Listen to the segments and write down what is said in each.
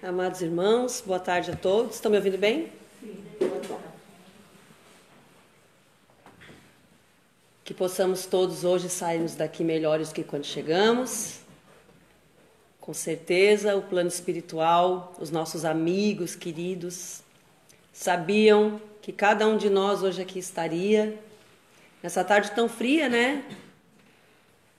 Amados irmãos, boa tarde a todos. Estão me ouvindo bem? Sim, boa tarde. Que possamos todos hoje sairmos daqui melhores do que quando chegamos. Com certeza, o plano espiritual, os nossos amigos queridos, sabiam que cada um de nós hoje aqui estaria. Nessa tarde tão fria, né?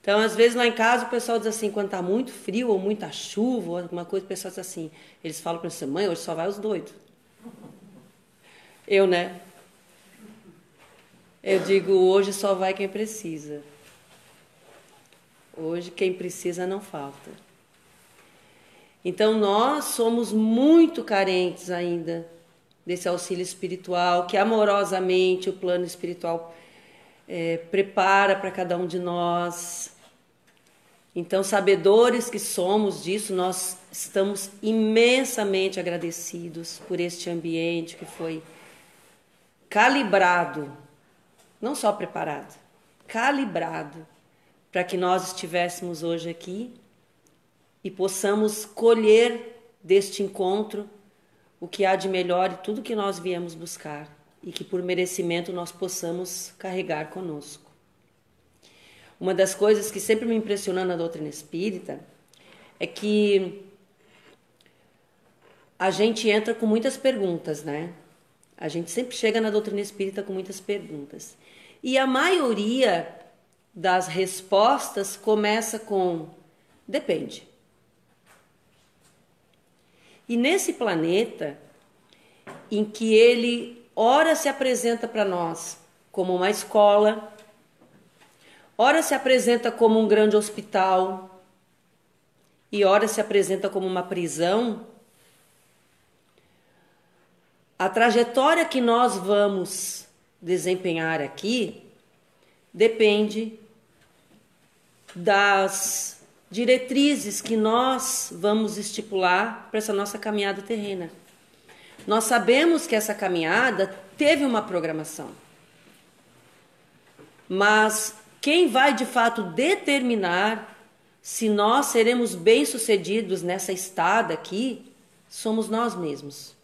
Então, às vezes lá em casa o pessoal diz assim, quando tá muito frio ou muita chuva ou alguma coisa, o pessoal diz assim, eles falam para você, mãe, hoje só vai os doidos. Eu, né? Eu digo, hoje só vai quem precisa. Hoje quem precisa não falta. Então nós somos muito carentes ainda desse auxílio espiritual que amorosamente o plano espiritual prepara para cada um de nós. Então, sabedores que somos disso, nós estamos imensamente agradecidos por este ambiente que foi calibrado, não só preparado, calibrado, para que nós estivéssemos hoje aqui e possamos colher deste encontro o que há de melhor e tudo que nós viemos buscar e que por merecimento nós possamos carregar conosco. Uma das coisas que sempre me impressionou na doutrina espírita é que a gente entra com muitas perguntas, né? A gente sempre chega na doutrina espírita com muitas perguntas. E a maioria das respostas começa com depende. E nesse planeta, em que ele ora se apresenta para nós como uma escola, ora se apresenta como um grande hospital e ora se apresenta como uma prisão, a trajetória que nós vamos desempenhar aqui depende das diretrizes que nós vamos estipular para essa nossa caminhada terrena. Nós sabemos que essa caminhada teve uma programação, mas quem vai de fato determinar se nós seremos bem-sucedidos nessa estada aqui somos nós mesmos.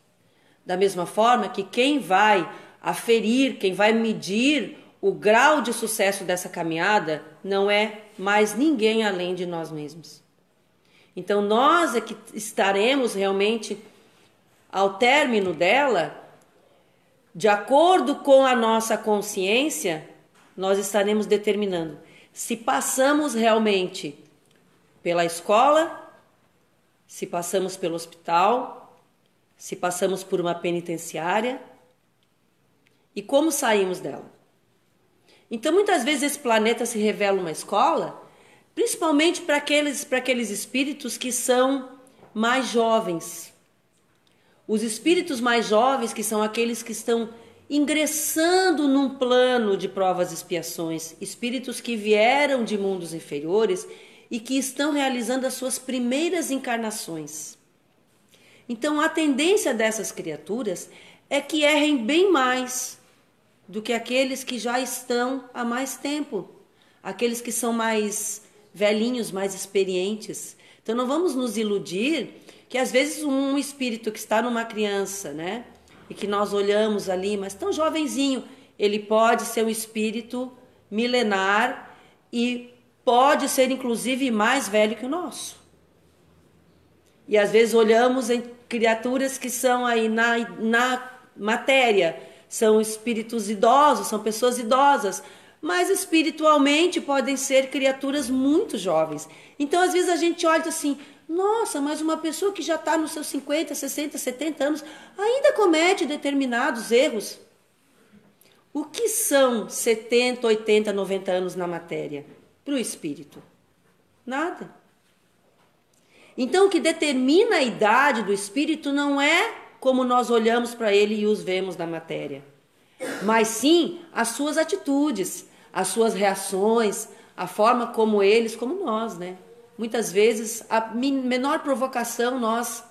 Da mesma forma que quem vai aferir, quem vai medir o grau de sucesso dessa caminhada não é mais ninguém além de nós mesmos. Então nós é que estaremos realmente ao término dela, de acordo com a nossa consciência, nós estaremos determinando se passamos realmente pela escola, se passamos pelo hospital, se passamos por uma penitenciária e como saímos dela. Então, muitas vezes esse planeta se revela uma escola, principalmente para aqueles espíritos que são mais jovens. Os espíritos mais jovens, que são aqueles que estão ingressando num plano de provas e expiações, espíritos que vieram de mundos inferiores e que estão realizando as suas primeiras encarnações. Então, a tendência dessas criaturas é que errem bem mais do que aqueles que já estão há mais tempo, aqueles que são mais velhinhos, mais experientes. Então, não vamos nos iludir que às vezes um espírito que está numa criança, né, e que nós olhamos ali, mas tão jovenzinho, ele pode ser um espírito milenar e pode ser inclusive mais velho que o nosso. E às vezes olhamos em criaturas que são aí na matéria, são espíritos idosos, são pessoas idosas, mas espiritualmente podem ser criaturas muito jovens. Então às vezes a gente olha assim, nossa, mas uma pessoa que já está nos seus 50, 60, 70 anos ainda comete determinados erros. O que são 70, 80, 90 anos na matéria? Para o espírito? Nada. Então o que determina a idade do espírito não é como nós olhamos para ele e os vemos na matéria, mas sim as suas atitudes, as suas reações, a forma como eles, como nós, né? Muitas vezes, a menor provocação, nós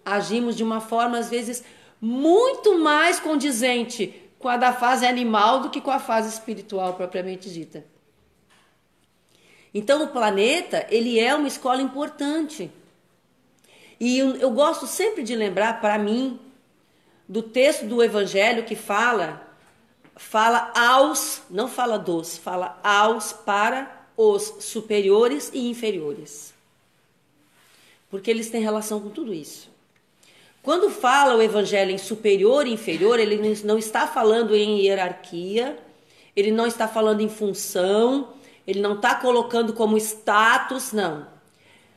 agimos de uma forma, às vezes, muito mais condizente com a da fase animal do que com a fase espiritual propriamente dita. Então, o planeta, ele é uma escola importante. E eu gosto sempre de lembrar, para mim, do texto do Evangelho que fala aos, não fala dos, fala aos, para os superiores e inferiores. Porque eles têm relação com tudo isso. Quando fala o Evangelho em superior e inferior, ele não está falando em hierarquia, ele não está falando em função, ele não está colocando como status, não.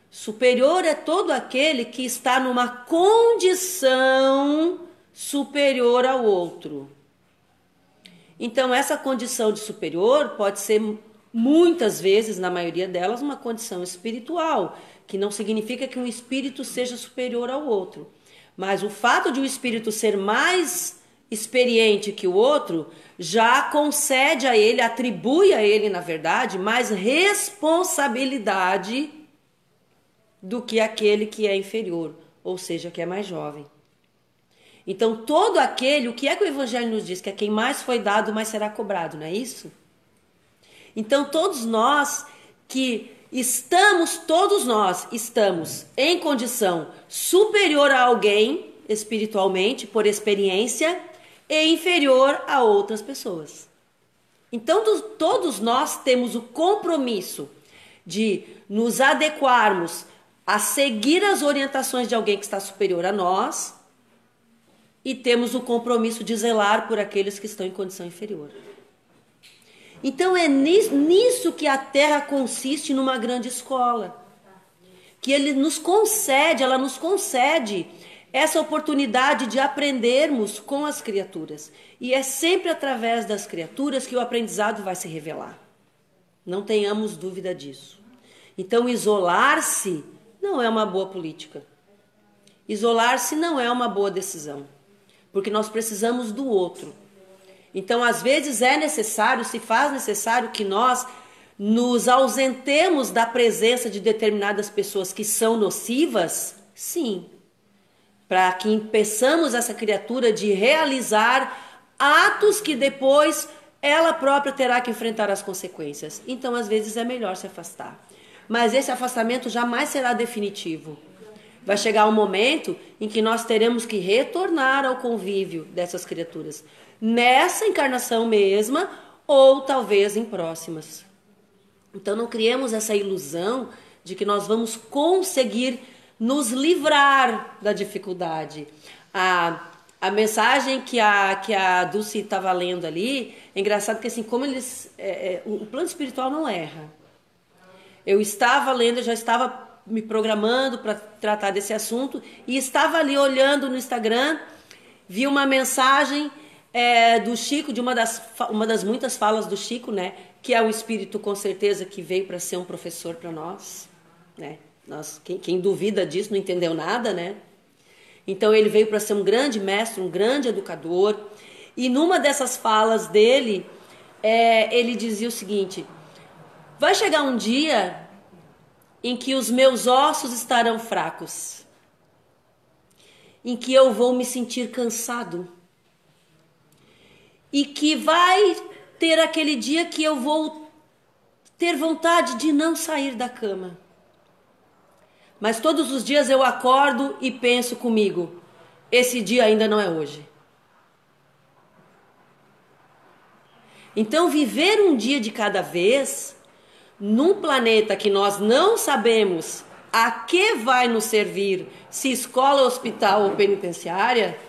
Superior é todo aquele que está numa condição superior ao outro. Então, essa condição de superior pode ser, muitas vezes, na maioria delas, uma condição espiritual, que não significa que um espírito seja superior ao outro. Mas o fato de um espírito ser mais experiente que o outro já concede a ele, atribui a ele, na verdade, mais responsabilidade do que aquele que é inferior, ou seja, que é mais jovem. Então, todo aquele, o que é que o Evangelho nos diz? Que a quem mais foi dado, mais será cobrado, não é isso? Então, todos nós estamos em condição superior a alguém, espiritualmente, por experiência, e inferior a outras pessoas. Então, todos nós temos o compromisso de nos adequarmos a seguir as orientações de alguém que está superior a nós e temos o compromisso de zelar por aqueles que estão em condição inferior. Então é nisso que a Terra consiste numa grande escola, que ela nos concede essa oportunidade de aprendermos com as criaturas. E é sempre através das criaturas que o aprendizado vai se revelar. Não tenhamos dúvida disso. Então isolar-se não é uma boa política. Isolar-se não é uma boa decisão, porque nós precisamos do outro. Então, às vezes se faz necessário que nós nos ausentemos da presença de determinadas pessoas que são nocivas, sim, para que impeçamos essa criatura de realizar atos que depois ela própria terá que enfrentar as consequências. Então, às vezes é melhor se afastar. Mas esse afastamento jamais será definitivo. Vai chegar um momento em que nós teremos que retornar ao convívio dessas criaturas, nessa encarnação mesma, ou talvez em próximas. Então não criemos essa ilusão de que nós vamos conseguir nos livrar da dificuldade. A mensagem que a Dulce estava lendo ali, é engraçado que assim, como eles... o plano espiritual não erra. Eu estava lendo, eu já estava me programando para tratar desse assunto e estava ali olhando no Instagram, vi uma mensagem do Chico, de uma das muitas falas do Chico, né? Que é um espírito com certeza que veio para ser um professor para nós, né? Quem duvida disso não entendeu nada, né? Então ele veio para ser um grande mestre, um grande educador. E numa dessas falas dele, ele dizia o seguinte: vai chegar um dia em que os meus ossos estarão fracos, em que eu vou me sentir cansado, e que vai ter aquele dia que eu vou ter vontade de não sair da cama. Mas todos os dias eu acordo e penso comigo: esse dia ainda não é hoje. Então, viver um dia de cada vez, num planeta que nós não sabemos a que vai nos servir, se escola, hospital ou penitenciária,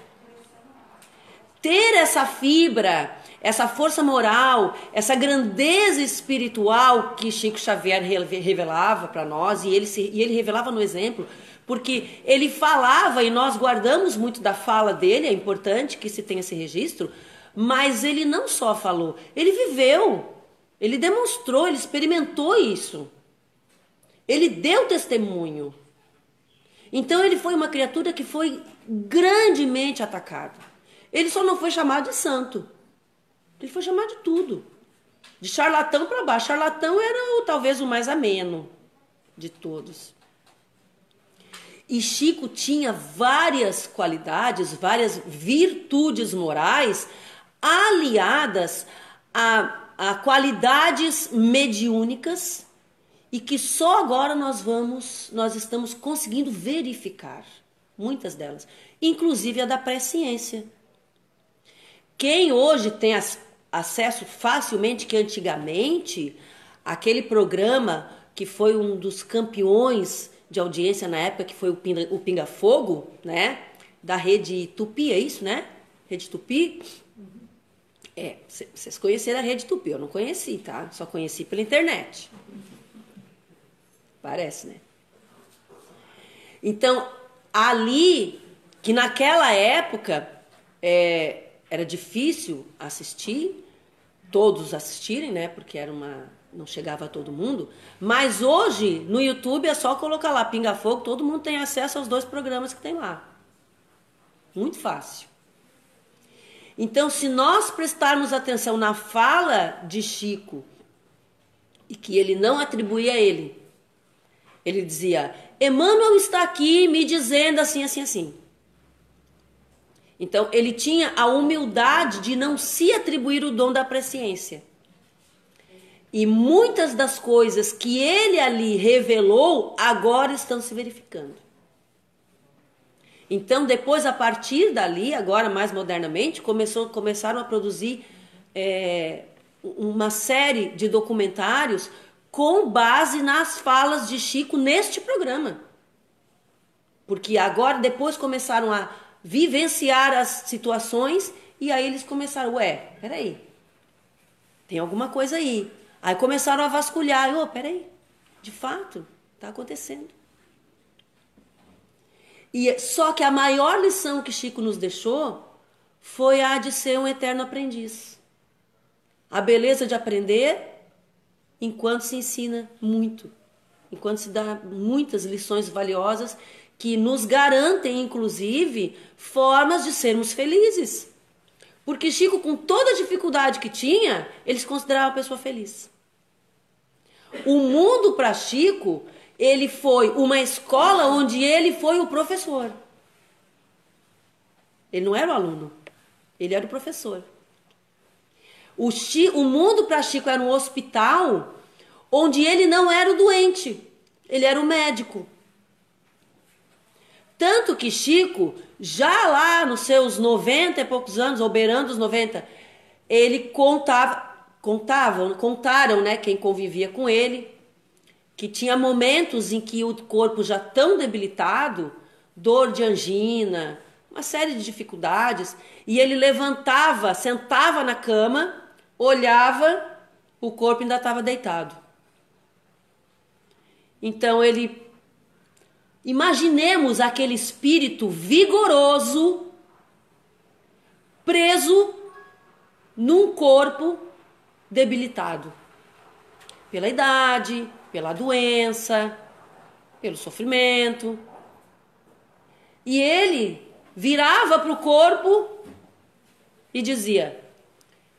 ter essa fibra, essa força moral, essa grandeza espiritual que Chico Xavier revelava para nós, e ele revelava no exemplo, porque ele falava, e nós guardamos muito da fala dele, é importante que se tenha esse registro, mas ele não só falou, ele viveu, ele demonstrou, ele experimentou isso. Ele deu testemunho. Então ele foi uma criatura que foi grandemente atacada. Ele só não foi chamado de santo. Ele foi chamado de tudo. De charlatão para baixo. Charlatão era talvez o mais ameno de todos. E Chico tinha várias qualidades, várias virtudes morais aliadas a qualidades mediúnicas e que só agora nós estamos conseguindo verificar, muitas delas, inclusive a da pré-ciência. Quem hoje tem acesso facilmente, que antigamente, aquele programa que foi um dos campeões de audiência na época, que foi o Pinga Fogo, né? Da Rede Tupi, é isso, né? Rede Tupi. Vocês conheceram a Rede Tupi, eu não conheci, tá? Só conheci pela internet. Parece, né? Então, ali, que naquela época era difícil assistir, todos assistirem, né? Porque não chegava a todo mundo. Mas hoje, no YouTube, é só colocar lá Pinga Fogo, todo mundo tem acesso aos 2 programas que tem lá. Muito fácil. Então, se nós prestarmos atenção na fala de Chico, e que ele não atribuía a ele, ele dizia, Emmanuel está aqui me dizendo assim, assim, assim. Então, ele tinha a humildade de não se atribuir o dom da presciência. E muitas das coisas que ele ali revelou, agora estão se verificando. Então, depois, a partir dali, agora mais modernamente, começaram a produzir uma série de documentários com base nas falas de Chico neste programa. Porque agora, depois começaram a vivenciar as situações e aí eles começaram, peraí, tem alguma coisa aí. Aí começaram a vasculhar, peraí, de fato, está acontecendo. E só que a maior lição que Chico nos deixou foi a de ser um eterno aprendiz. A beleza de aprender enquanto se ensina muito, enquanto se dá muitas lições valiosas que nos garantem, inclusive, formas de sermos felizes. Porque Chico, com toda a dificuldade que tinha, ele se considerava uma pessoa feliz. O mundo para Chico, ele foi uma escola onde ele foi o professor. Ele não era o aluno, ele era o professor. O mundo para Chico era um hospital onde ele não era o doente, ele era o médico. Tanto que Chico, já lá nos seus 90 e poucos anos, ou beirando os 90, ele contaram, né, quem convivia com ele, que tinha momentos em que o corpo já tão debilitado, dor de angina, uma série de dificuldades, e ele levantava, sentava na cama, olhava, o corpo ainda estava deitado. Então imaginemos aquele espírito vigoroso, preso num corpo debilitado. Pela idade, pela doença, pelo sofrimento. E ele virava para o corpo e dizia,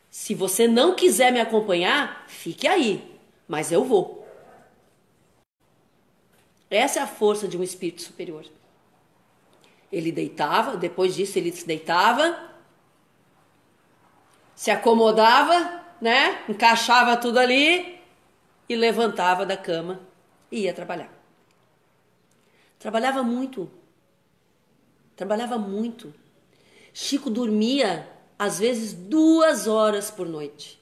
se você não quiser me acompanhar, fique aí, mas eu vou. Essa é a força de um espírito superior. Ele deitava, depois disso ele se deitava, se acomodava, né? Encaixava tudo ali e levantava da cama e ia trabalhar. Trabalhava muito. Chico dormia, às vezes, 2 horas por noite.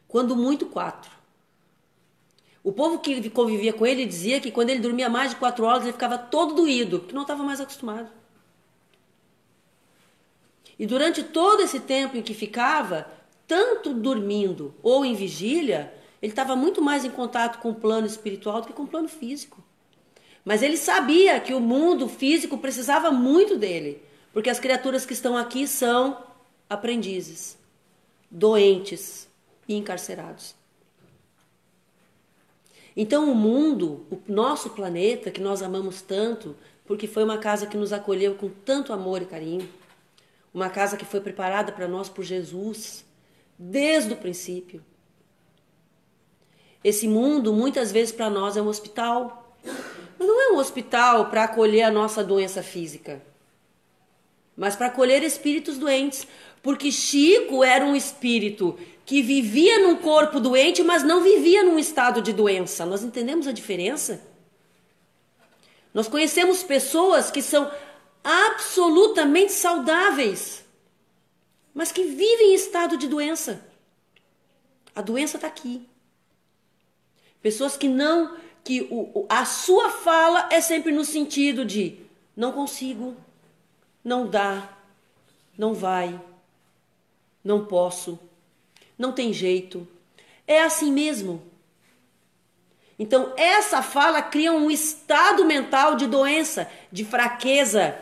Quando muito, 4. O povo que convivia com ele dizia que quando ele dormia mais de 4 horas, ele ficava todo doído, porque não estava mais acostumado. E durante todo esse tempo em que ficava, tanto dormindo ou em vigília, ele estava muito mais em contato com o plano espiritual do que com o plano físico. Mas ele sabia que o mundo físico precisava muito dele, porque as criaturas que estão aqui são aprendizes, doentes e encarcerados. Então o mundo, o nosso planeta, que nós amamos tanto, porque foi uma casa que nos acolheu com tanto amor e carinho, uma casa que foi preparada para nós por Jesus, desde o princípio. Esse mundo, muitas vezes, para nós é um hospital. Mas não é um hospital para acolher a nossa doença física, mas para acolher espíritos doentes. Porque Chico era um espírito que vivia num corpo doente, mas não vivia num estado de doença. Nós entendemos a diferença? Nós conhecemos pessoas que são absolutamente saudáveis, mas que vivem em estado de doença. A doença está aqui. Pessoas que não, a sua fala é sempre no sentido de não consigo, não dá, não vai, não posso, não tem jeito. É assim mesmo. Então, essa fala cria um estado mental de doença, de fraqueza.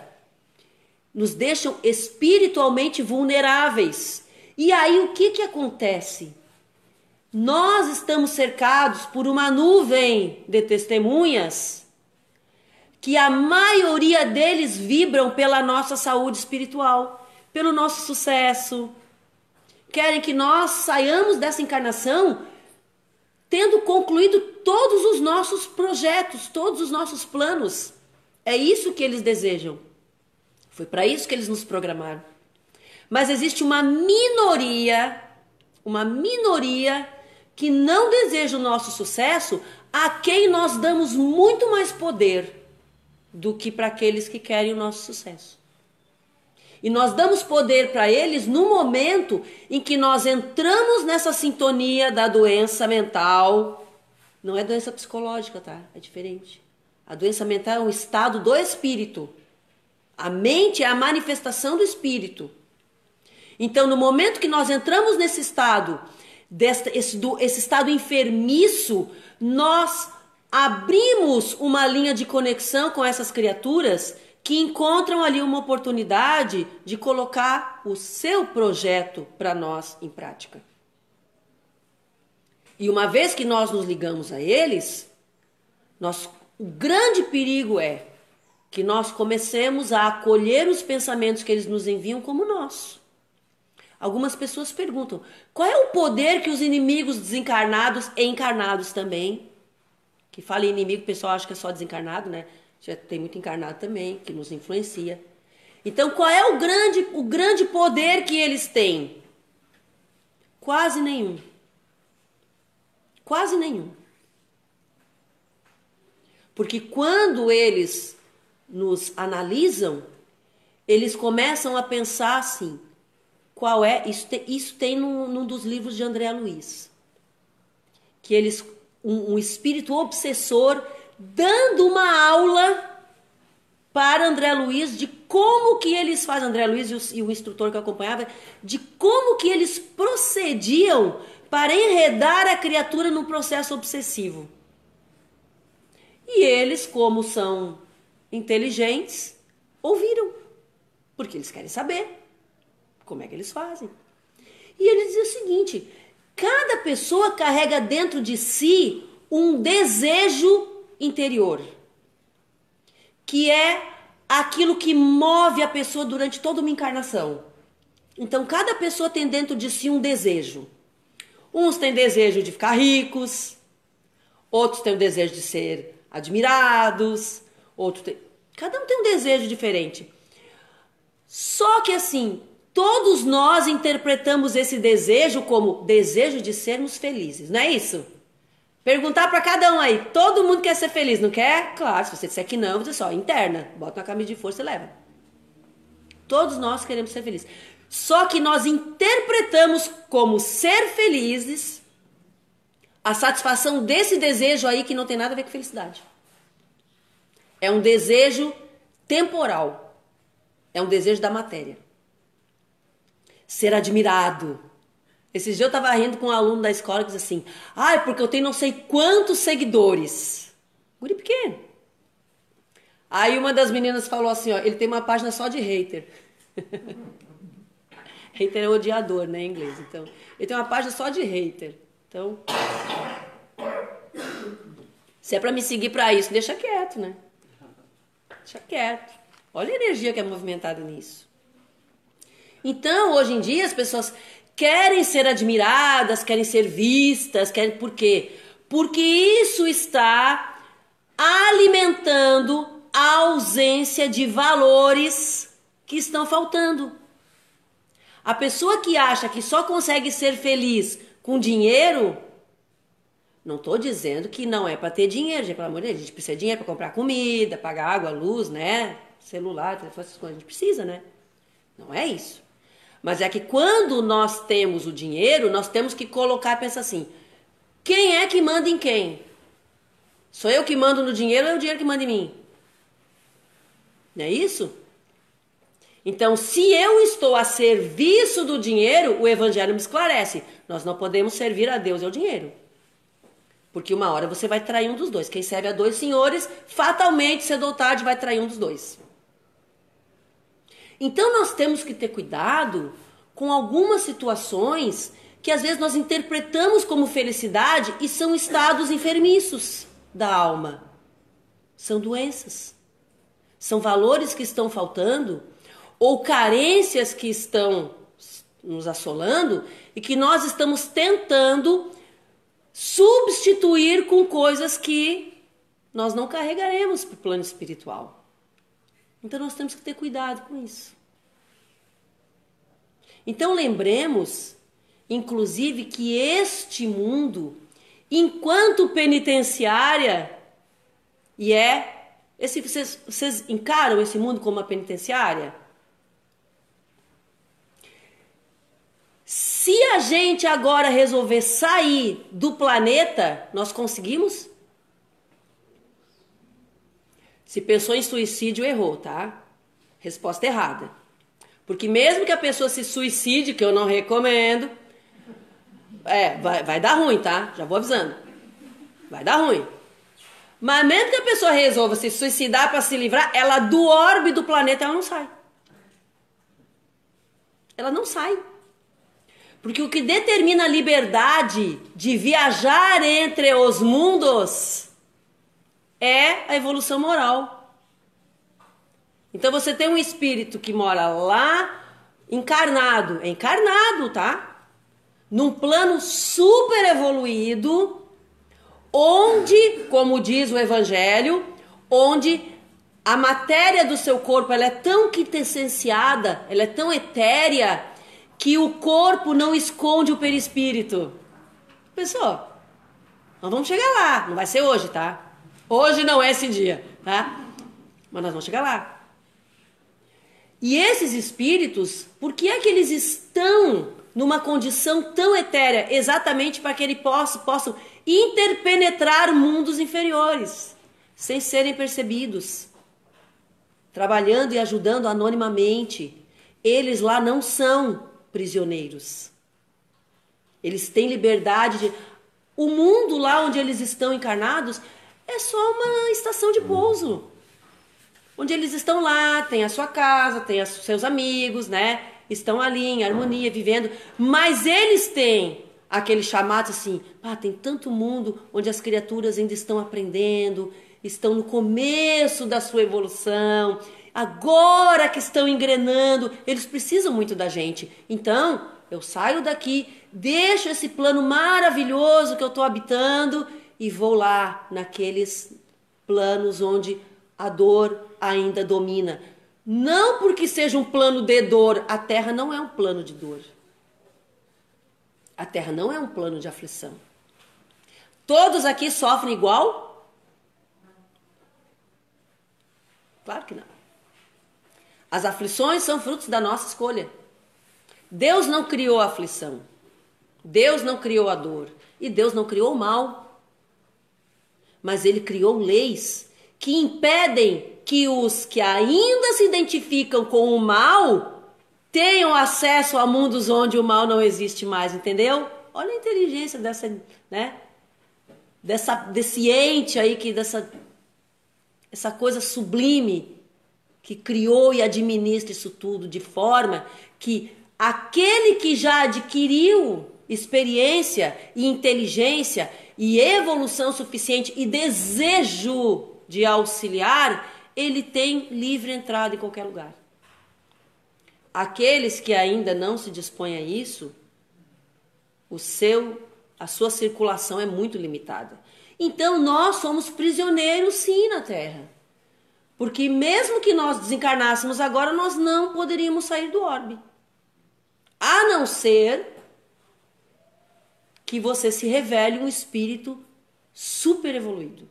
Nos deixam espiritualmente vulneráveis. E aí, o que acontece? Nós estamos cercados por uma nuvem de testemunhas que a maioria deles vibram pela nossa saúde espiritual, pelo nosso sucesso. Querem que nós saiamos dessa encarnação tendo concluído todos os nossos projetos, todos os nossos planos. É isso que eles desejam. Foi para isso que eles nos programaram. Mas existe uma minoria que não deseja o nosso sucesso, a quem nós damos muito mais poder do que para aqueles que querem o nosso sucesso. E nós damos poder para eles no momento em que nós entramos nessa sintonia da doença mental. Não é doença psicológica, tá? É diferente. A doença mental é um estado do espírito. A mente é a manifestação do espírito. Então, no momento que nós entramos nesse estado, esse estado enfermiço, nós abrimos uma linha de conexão com essas criaturas que encontram ali uma oportunidade de colocar o seu projeto para nós em prática. E uma vez que nós nos ligamos a eles, o grande perigo é que nós comecemos a acolher os pensamentos que eles nos enviam como nossos. Algumas pessoas perguntam, qual é o poder que os inimigos desencarnados e encarnados também, que fala em inimigo, o pessoal acha que é só desencarnado, né? Já tem muito encarnado também, que nos influencia. Então, qual é o grande poder que eles têm? Quase nenhum. Quase nenhum. Porque quando eles nos analisam, eles começam a pensar assim, qual é? Isso tem num dos livros de André Luiz. Que eles, um espírito obsessor dando uma aula para André Luiz de como que eles fazem, André Luiz e o instrutor que acompanhava, de como que eles procediam para enredar a criatura num processo obsessivo. E eles, como são inteligentes, ouviram, porque eles querem saber como é que eles fazem. E ele dizia o seguinte, cada pessoa carrega dentro de si um desejo interior, que é aquilo que move a pessoa durante toda uma encarnação. Então, cada pessoa tem dentro de si um desejo. Uns têm desejo de ficar ricos, outros têm o desejo de ser admirados, cada um tem um desejo diferente. Só que assim, todos nós interpretamos esse desejo como desejo de sermos felizes, não é isso? Perguntar para cada um aí, todo mundo quer ser feliz, não quer? Claro, se você disser que não, você só interna, bota na camisa de força e leva. Todos nós queremos ser felizes. Só que nós interpretamos como ser felizes a satisfação desse desejo aí que não tem nada a ver com felicidade. É um desejo temporal. É um desejo da matéria. Ser admirado. Esses dias eu estava rindo com um aluno da escola que diz assim, porque eu tenho não sei quantos seguidores. Guri pequeno. Aí uma das meninas falou assim, ele tem uma página só de hater. Hater é odiador, né, em inglês. Então, ele tem uma página só de hater. Então, se é para me seguir para isso, deixa quieto, né? Deixa quieto. Olha a energia que é movimentada nisso. Então, hoje em dia, as pessoas querem ser admiradas, querem ser vistas, por quê? Porque isso está alimentando a ausência de valores que estão faltando. A pessoa que acha que só consegue ser feliz com dinheiro, não estou dizendo que não é para ter dinheiro, gente, pelo amor de Deus, a gente precisa de dinheiro para comprar comida, pagar água, luz, né? Celular, telefone, essas coisas, a gente precisa, né? Não é isso. Mas é que quando nós temos o dinheiro, nós temos que colocar e pensar assim, quem é que manda em quem? Sou eu que mando no dinheiro ou é o dinheiro que manda em mim? Não é isso? Então, se eu estou a serviço do dinheiro, o evangelho me esclarece. Nós não podemos servir a Deus e ao dinheiro. Porque uma hora você vai trair um dos dois. Quem serve a dois senhores, fatalmente, cedo ou tarde, vai trair um dos dois. Então, nós temos que ter cuidado com algumas situações que às vezes nós interpretamos como felicidade e são estados enfermiços da alma. São doenças. São valores que estão faltando ou carências que estão nos assolando e que nós estamos tentando substituir com coisas que nós não carregaremos para o plano espiritual. Então nós temos que ter cuidado com isso. Então lembremos, inclusive, que este mundo, enquanto penitenciária, vocês encaram esse mundo como uma penitenciária? Se a gente agora resolver sair do planeta, nós conseguimos? Se pensou em suicídio, errou, tá? Resposta errada. Porque mesmo que a pessoa se suicide, que eu não recomendo, vai dar ruim, tá? Já vou avisando. Vai dar ruim. Mas mesmo que a pessoa resolva se suicidar para se livrar, ela do orbe do planeta, ela não sai. Ela não sai. Porque o que determina a liberdade de viajar entre os mundos é a evolução moral. Então você tem um espírito que mora lá, encarnado, tá? Num plano super evoluído, onde, como diz o Evangelho, onde a matéria do seu corpo ela é tão quintessenciada, ela é tão etérea, que o corpo não esconde o perispírito. Pessoal, nós vamos chegar lá, não vai ser hoje, tá? Hoje não é esse dia, tá? Mas nós vamos chegar lá. E esses espíritos, por que é que eles estão numa condição tão etérea? Exatamente para que eles possam interpenetrar mundos inferiores, sem serem percebidos, trabalhando e ajudando anonimamente. Eles lá não são prisioneiros. Eles têm liberdade de... O mundo lá onde eles estão encarnados é só uma estação de pouso. Onde eles estão lá, tem a sua casa, tem os seus amigos, né? Estão ali em harmonia, vivendo. Mas eles têm aquele chamado assim, tem tanto mundo onde as criaturas ainda estão aprendendo, estão no começo da sua evolução, agora que estão engrenando, eles precisam muito da gente. Então, eu saio daqui, deixo esse plano maravilhoso que eu estou habitando e vou lá naqueles planos onde a dor ainda domina. Não porque seja um plano de dor, a Terra não é um plano de dor. A Terra não é um plano de aflição. Todos aqui sofrem igual? Claro que não. As aflições são frutos da nossa escolha. Deus não criou a aflição. Deus não criou a dor. E Deus não criou o mal. Mas Ele criou leis que impedem que os que ainda se identificam com o mal tenham acesso a mundos onde o mal não existe mais, entendeu? Olha a inteligência dessa, né? Desse ente aí, essa coisa sublime que criou e administra isso tudo de forma que aquele que já adquiriu experiência e inteligência e evolução suficiente e desejo de auxiliar, ele tem livre entrada em qualquer lugar. Aqueles que ainda não se dispõem a isso, a sua circulação é muito limitada. Então nós somos prisioneiros sim na Terra. Porque mesmo que nós desencarnássemos agora, nós não poderíamos sair do orbe. A não ser que você se revele um espírito super evoluído.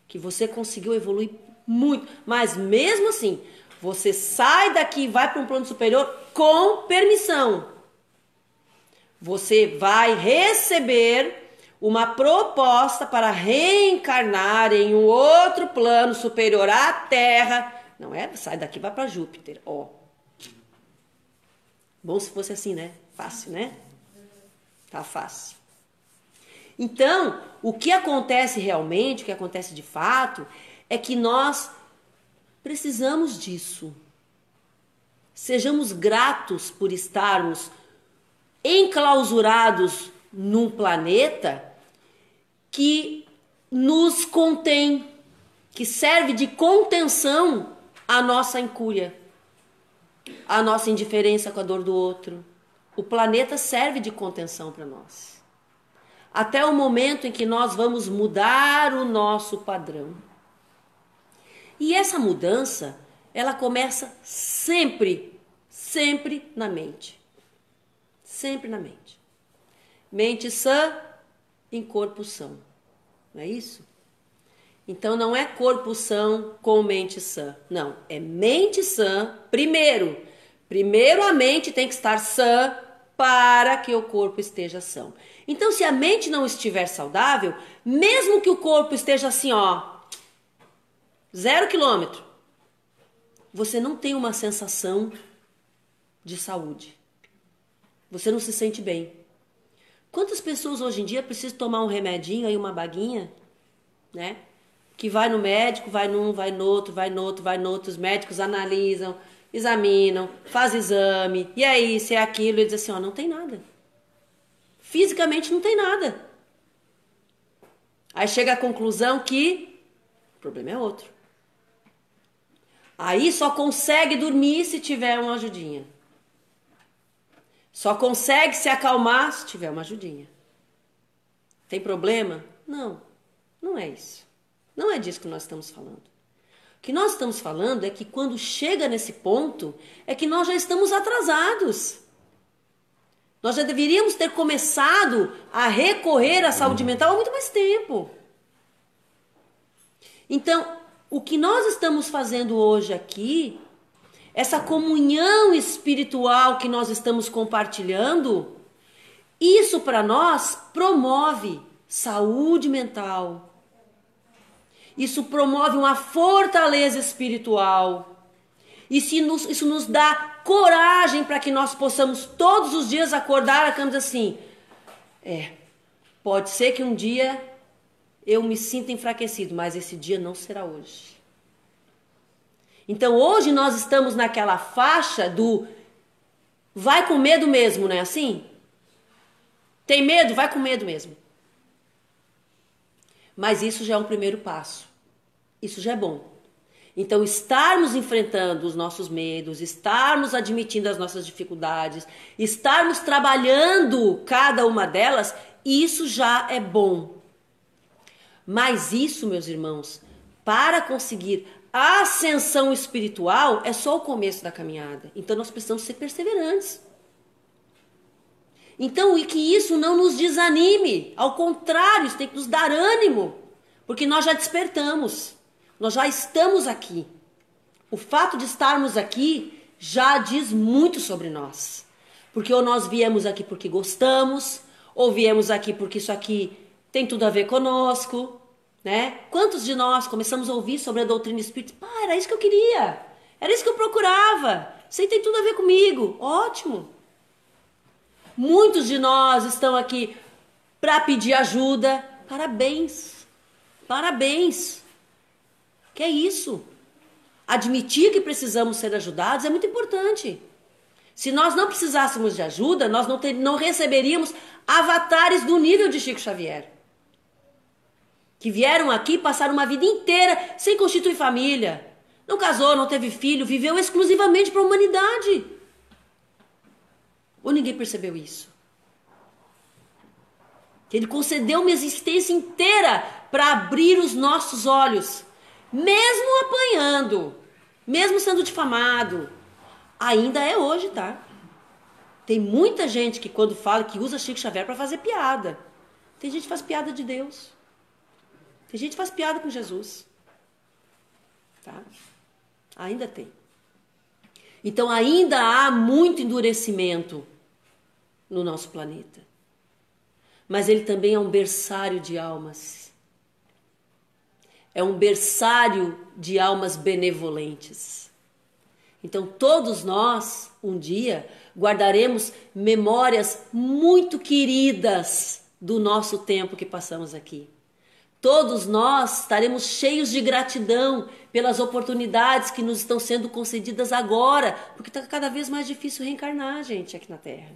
Que você conseguiu evoluir muito. Mas mesmo assim, você sai daqui e vai para um plano superior com permissão. Você vai receber uma proposta para reencarnar em um outro plano superior à Terra. Não é? Sai daqui e vai para Júpiter. Ó. Bom se fosse assim, né? Fácil, né? Tá fácil. Então, o que acontece realmente, o que acontece de fato, é que nós precisamos disso. Sejamos gratos por estarmos enclausurados num planeta que nos contém, que serve de contenção à nossa incúria, à nossa indiferença com a dor do outro. O planeta serve de contenção para nós. Até o momento em que nós vamos mudar o nosso padrão. E essa mudança, ela começa sempre na mente. Sempre na mente. Mente sã em corpo são. Não é isso? Então não é corpo são com mente sã. Não, é mente sã primeiro. Primeiro a mente tem que estar sã para que o corpo esteja são. Então, se a mente não estiver saudável, mesmo que o corpo esteja assim, ó, 0 quilômetro, você não tem uma sensação de saúde. Você não se sente bem. Quantas pessoas hoje em dia precisam tomar um remedinho aí, uma baguinha, né? Que vai no médico, vai num, vai no outro, vai no outro, vai no outro, os médicos analisam, examinam, faz exame, e aí, se é aquilo, e diz assim, ó, não tem nada. Fisicamente não tem nada. Aí chega à conclusão que o problema é outro. Aí só consegue dormir se tiver uma ajudinha. Só consegue se acalmar se tiver uma ajudinha. Tem problema? Não, não é isso. Não é disso que nós estamos falando. O que nós estamos falando é que quando chega nesse ponto, é que nós já estamos atrasados. Nós já deveríamos ter começado a recorrer à saúde mental há muito mais tempo. Então, o que nós estamos fazendo hoje aqui, essa comunhão espiritual que nós estamos compartilhando, isso para nós promove saúde mental. Isso promove uma fortaleza espiritual. Isso nos dá coragem para que nós possamos todos os dias acordar a cama assim. Pode ser que um dia eu me sinta enfraquecido, mas esse dia não será hoje. Então hoje nós estamos naquela faixa do vai com medo mesmo, não é assim? Tem medo? Vai com medo mesmo. Mas isso já é um primeiro passo. Isso já é bom. Então, estarmos enfrentando os nossos medos, estarmos admitindo as nossas dificuldades, estarmos trabalhando cada uma delas, isso já é bom. Mas isso, meus irmãos, para conseguir a ascensão espiritual, é só o começo da caminhada. Então, nós precisamos ser perseverantes. Então, e que isso não nos desanime. Ao contrário, isso tem que nos dar ânimo. Porque nós já despertamos. Nós já estamos aqui. O fato de estarmos aqui já diz muito sobre nós. Porque ou nós viemos aqui porque gostamos, ou viemos aqui porque isso aqui tem tudo a ver conosco, né? Quantos de nós começamos a ouvir sobre a doutrina espírita? Pá, era isso que eu queria. Era isso que eu procurava. Isso aí tem tudo a ver comigo. Ótimo. Muitos de nós estão aqui para pedir ajuda. Parabéns. Parabéns. Que é isso? Admitir que precisamos ser ajudados é muito importante. Se nós não precisássemos de ajuda, nós não receberíamos avatares do nível de Chico Xavier. Que vieram aqui, passaram uma vida inteira sem constituir família. Não casou, não teve filho, viveu exclusivamente para a humanidade. Ou ninguém percebeu isso? Que ele concedeu uma existência inteira para abrir os nossos olhos. Mesmo apanhando, mesmo sendo difamado, ainda é hoje, tá? Tem muita gente que quando fala que usa Chico Xavier para fazer piada. Tem gente que faz piada de Deus. Tem gente que faz piada com Jesus. Tá? Ainda tem. Então ainda há muito endurecimento no nosso planeta. Mas ele também é um berçário de almas. É um berçário de almas benevolentes. Então todos nós, um dia, guardaremos memórias muito queridas do nosso tempo que passamos aqui. Todos nós estaremos cheios de gratidão pelas oportunidades que nos estão sendo concedidas agora, porque está cada vez mais difícil reencarnar, gente, aqui na Terra.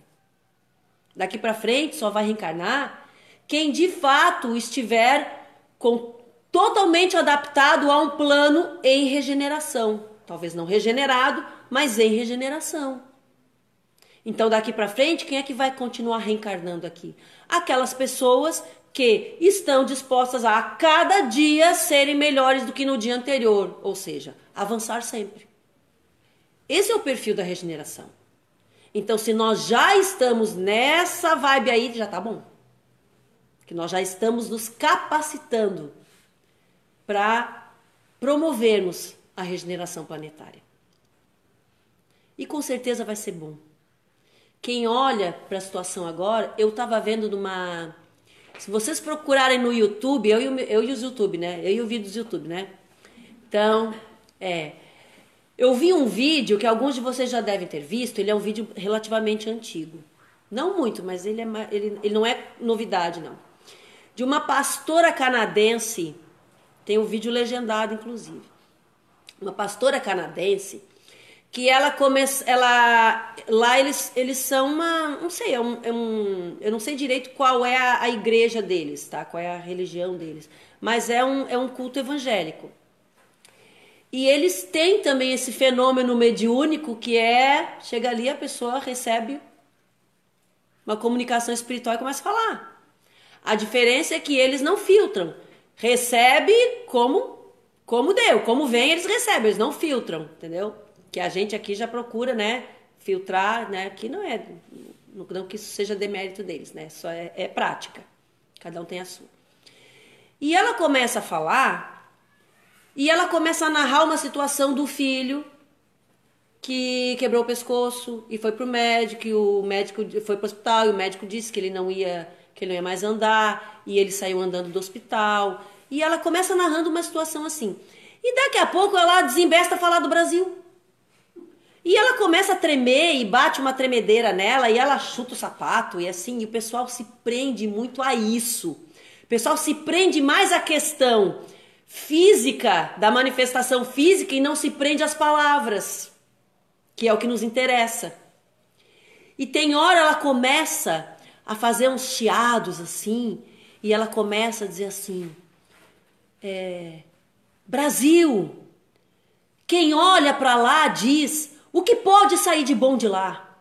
Daqui para frente só vai reencarnar quem de fato estiver totalmente adaptado a um plano em regeneração. Talvez não regenerado, mas em regeneração. Então daqui para frente, quem é que vai continuar reencarnando aqui? Aquelas pessoas que estão dispostas a cada dia serem melhores do que no dia anterior, ou seja, avançar sempre. Esse é o perfil da regeneração. Então, se nós já estamos nessa vibe aí, já tá bom. Que nós já estamos nos capacitando para promovermos a regeneração planetária. E com certeza vai ser bom. Quem olha para a situação agora, eu estava vendo numa... Se vocês procurarem no YouTube, eu e os YouTube, né? Eu e o vídeo do YouTube, né? Então, eu vi um vídeo que alguns de vocês já devem ter visto. Ele é um vídeo relativamente antigo. Não muito, mas ele não é novidade, não. De uma pastora canadense, tem um vídeo legendado, inclusive. Uma pastora canadense, que lá eles são não sei, eu não sei direito qual é a igreja deles, tá? Qual é a religião deles, mas é um culto evangélico. E eles têm também esse fenômeno mediúnico que chega ali, a pessoa recebe uma comunicação espiritual e começa a falar. A diferença é que eles não filtram, recebe como deu, como vem eles recebem, eles não filtram, entendeu? Que a gente aqui já procura, né, filtrar, né, que não que isso seja demérito deles, né, só é prática, cada um tem a sua. E ela começa a falar, e ela começa a narrar uma situação do filho que quebrou o pescoço e foi pro médico, e o médico foi pro hospital, e o médico disse que ele não ia mais andar, e ele saiu andando do hospital, e ela começa narrando uma situação assim. E daqui a pouco ela desembesta a falar do Brasil. E ela começa a tremer e bate uma tremedeira nela e ela chuta o sapato e assim, e o pessoal se prende muito a isso. O pessoal se prende mais à questão física, da manifestação física, e não se prende às palavras, que é o que nos interessa. E tem hora ela começa a fazer uns chiados assim, e ela começa a dizer assim, Brasil, quem olha para lá diz, o que pode sair de bom de lá?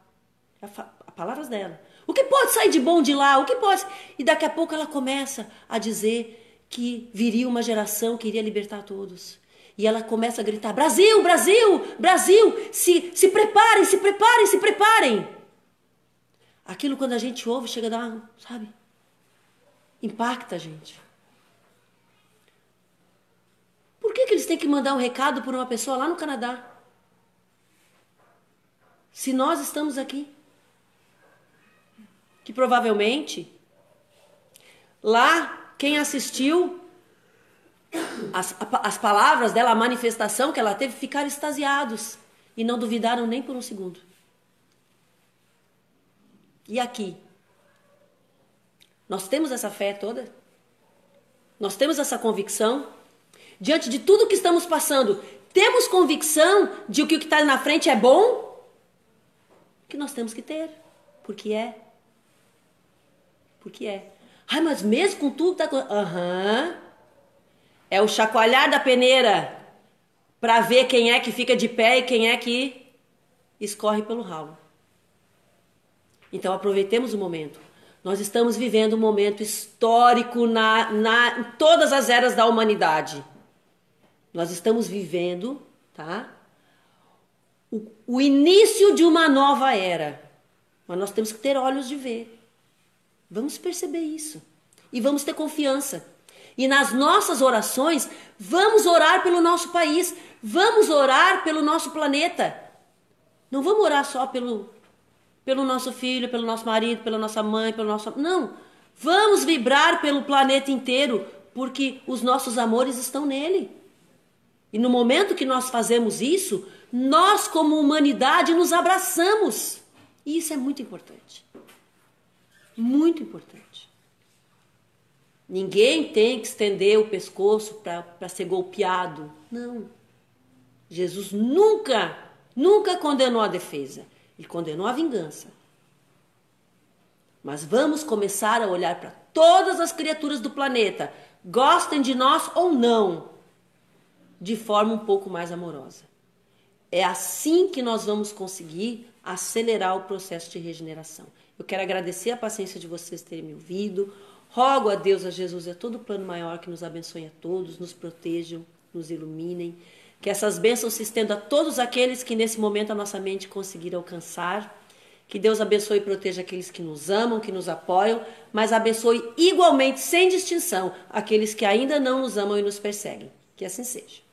As palavras dela. O que pode sair de bom de lá? O que pode... E daqui a pouco ela começa a dizer que viria uma geração que iria libertar todos. E ela começa a gritar, Brasil, Brasil, Brasil, se preparem, se preparem, se preparem. Aquilo quando a gente ouve, chega a dar, sabe? Impacta a gente. Por que eles têm que mandar um recado por uma pessoa lá no Canadá? Se nós estamos aqui. Que provavelmente, lá, quem assistiu as palavras dela, a manifestação que ela teve, ficaram extasiados e não duvidaram nem por um segundo. E aqui? Nós temos essa fé toda? Nós temos essa convicção? Diante de tudo que estamos passando, temos convicção de que o que está ali na frente é bom? Que nós temos que ter, porque é. Porque é. Ai, mas mesmo com tudo que está... Aham. É o chacoalhar da peneira para ver quem é que fica de pé e quem é que escorre pelo ralo. Então aproveitemos o momento. Nós estamos vivendo um momento histórico em todas as eras da humanidade. Nós estamos vivendo, tá? O início de uma nova era. Mas nós temos que ter olhos de ver. Vamos perceber isso. E vamos ter confiança. E nas nossas orações, vamos orar pelo nosso país. Vamos orar pelo nosso planeta. Não vamos orar só pelo nosso filho, pelo nosso marido, pela nossa mãe, pelo nosso... Não. Vamos vibrar pelo planeta inteiro, porque os nossos amores estão nele. E no momento que nós fazemos isso, nós como humanidade nos abraçamos. E isso é muito importante. Muito importante. Ninguém tem que estender o pescoço para ser golpeado. Não. Jesus nunca condenou a defesa. Ele condenou a vingança. Mas vamos começar a olhar para todas as criaturas do planeta, gostem de nós ou não, de forma um pouco mais amorosa. É assim que nós vamos conseguir acelerar o processo de regeneração. Eu quero agradecer a paciência de vocês terem me ouvido. Rogo a Deus, a Jesus e a todo o plano maior que nos abençoe a todos, nos protejam, nos iluminem. Que essas bênçãos se estendam a todos aqueles que nesse momento a nossa mente conseguir alcançar. Que Deus abençoe e proteja aqueles que nos amam, que nos apoiam, mas abençoe igualmente, sem distinção, aqueles que ainda não nos amam e nos perseguem. Que assim seja.